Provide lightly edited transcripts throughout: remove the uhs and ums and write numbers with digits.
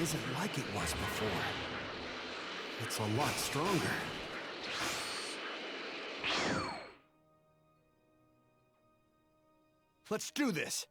isn't like it was before. It's a lot stronger. Let's do this!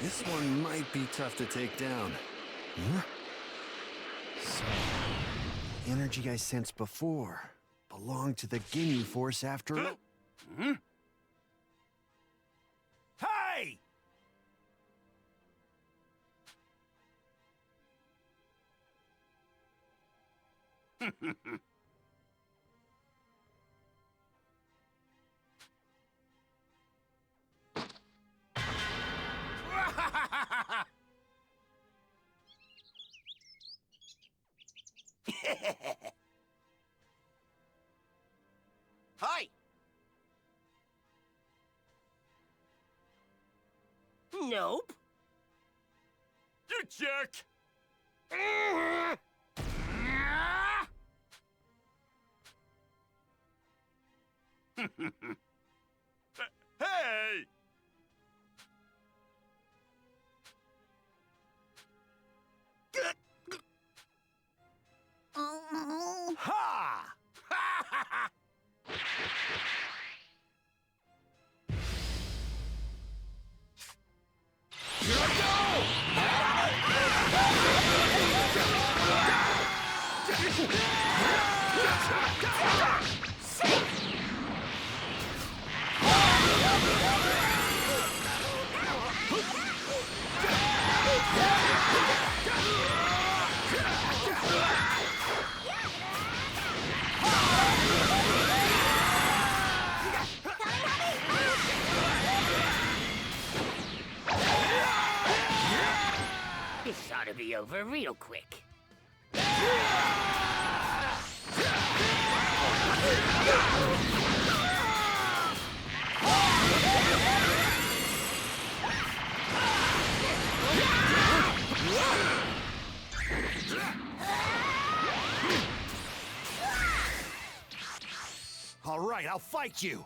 This one might be tough to take down. Huh? So, the energy I sensed before belonged to the Ginyu Force after all. Hmm? Hey! Hi! Nope. You jerk! Hey! Ha! Here I This ought to be over real quick. All right, I'll fight you.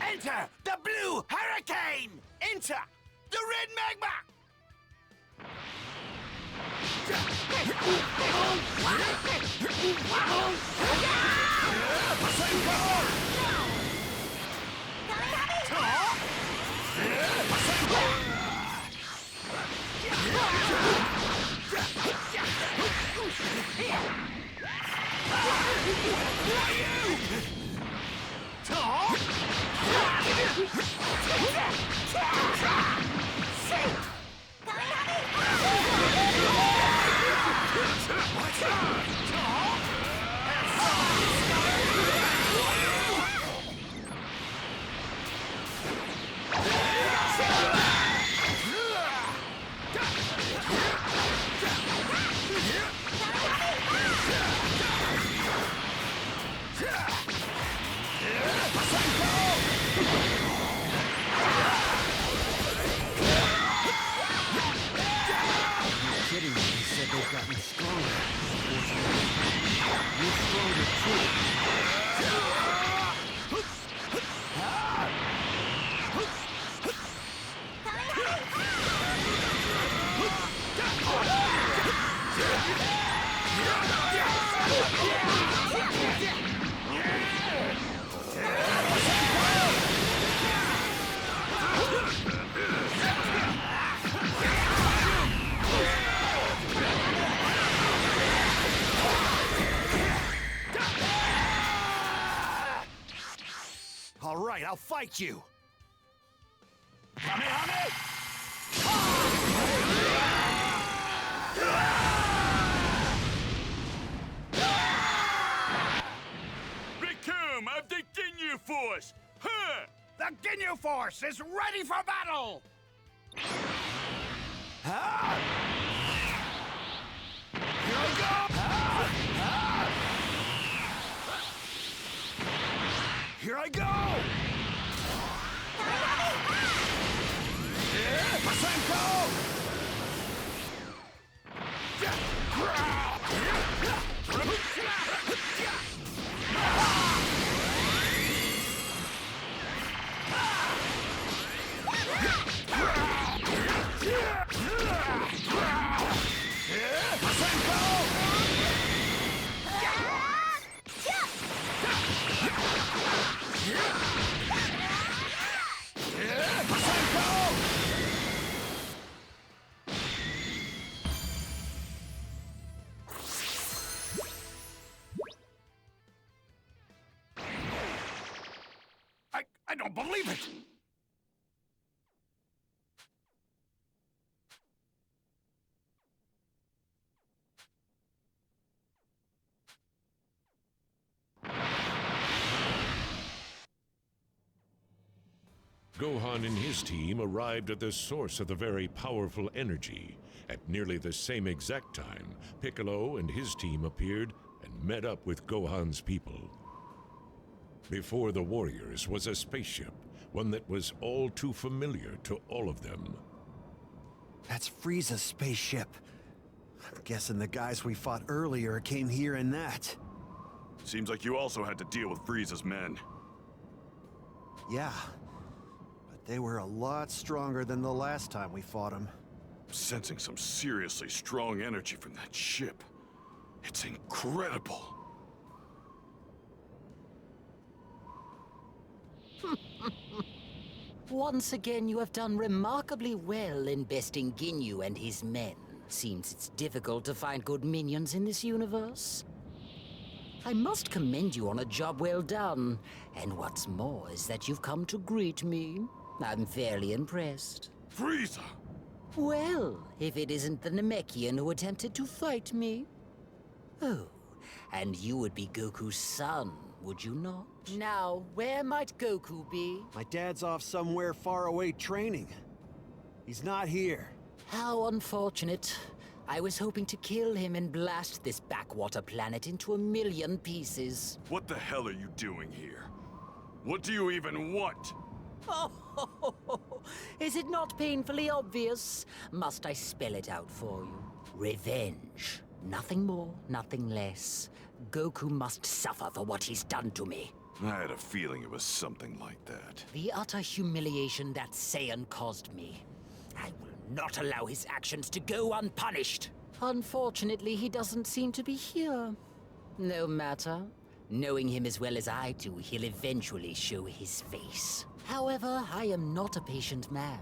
Enter the blue hurricane! Enter the red magma! I'll fight you! Become of the Ginyu Force! Huh! The Ginyu Force is ready for battle! Here I go! Here I go! I don't believe it! Gohan and his team arrived at the source of the very powerful energy. At nearly the same exact time, Piccolo and his team appeared and met up with Gohan's people. Before the warriors was a spaceship, one that was all too familiar to all of them. That's Frieza's spaceship. I'm guessing the guys we fought earlier came here in that. Seems like you also had to deal with Frieza's men. Yeah, but they were a lot stronger than the last time we fought them. Sensing some seriously strong energy from that ship. It's incredible. Once again, you have done remarkably well in besting Ginyu and his men. Seems it's difficult to find good minions in this universe. I must commend you on a job well done. And what's more is that you've come to greet me. I'm fairly impressed. Frieza! Well, if it isn't the Namekian who attempted to fight me. Oh, and you would be Goku's son, would you not? Now, where might Goku be? My dad's off somewhere far away training. He's not here. How unfortunate. I was hoping to kill him and blast this backwater planet into a million pieces. What the hell are you doing here? What do you even want? Oh, is it not painfully obvious? Must I spell it out for you? Revenge. Nothing more, nothing less. Goku must suffer for what he's done to me. I had a feeling it was something like that. The utter humiliation that Saiyan caused me. I will not allow his actions to go unpunished. Unfortunately, he doesn't seem to be here. No matter. Knowing him as well as I do, he'll eventually show his face. However, I am not a patient man.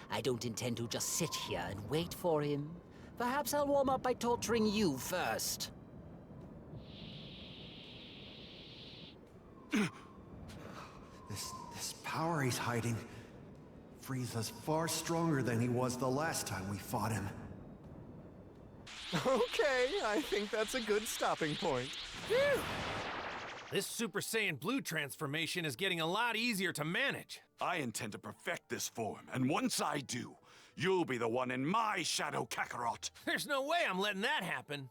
I don't intend to just sit here and wait for him. Perhaps I'll warm up by torturing you first. This power he's hiding. Frieza's far stronger than he was the last time we fought him. Okay, I think that's a good stopping point. Phew! This Super Saiyan Blue transformation is getting a lot easier to manage. I intend to perfect this form, and once I do, you'll be the one in my shadow Kakarot. There's no way I'm letting that happen.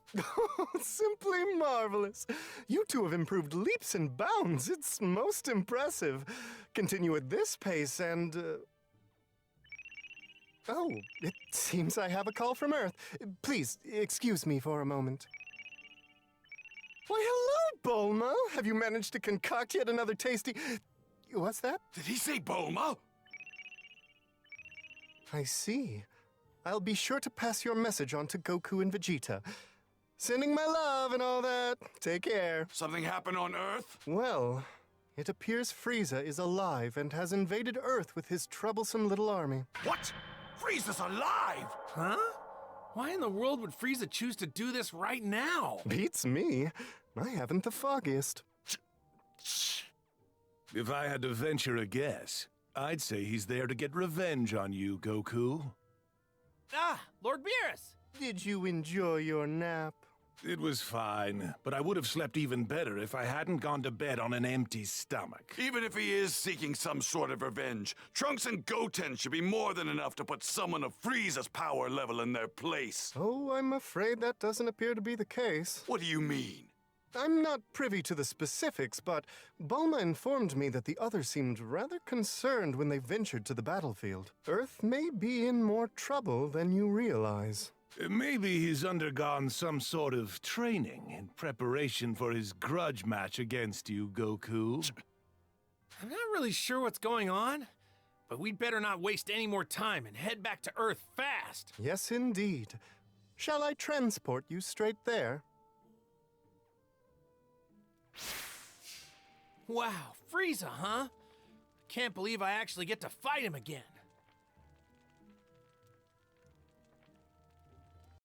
Simply marvelous. You two have improved leaps and bounds. It's most impressive. Continue at this pace and... Oh, it seems I have a call from Earth. Please, excuse me for a moment. Why, hello, Bulma. Have you managed to concoct yet another tasty... What's that? Did he say Bulma? I see. I'll be sure to pass your message on to Goku and Vegeta. Sending my love and all that. Take care. Something happened on Earth? Well, it appears Frieza is alive and has invaded Earth with his troublesome little army. What? Frieza's alive! Huh? Why in the world would Frieza choose to do this right now? Beats me. I haven't the foggiest. If I had to venture a guess, I'd say he's there to get revenge on you, Goku. Ah, Lord Beerus! Did you enjoy your nap? It was fine, but I would have slept even better if I hadn't gone to bed on an empty stomach. Even if he is seeking some sort of revenge, Trunks and Goten should be more than enough to put someone of Frieza's power level in their place. Oh, I'm afraid that doesn't appear to be the case. What do you mean? I'm not privy to the specifics, but Bulma informed me that the others seemed rather concerned when they ventured to the battlefield. Earth may be in more trouble than you realize. Maybe he's undergone some sort of training in preparation for his grudge match against you, Goku. I'm not really sure what's going on, but we'd better not waste any more time and head back to Earth fast. Yes, indeed. Shall I transport you straight there? Wow, Frieza, huh? Can't believe I actually get to fight him again.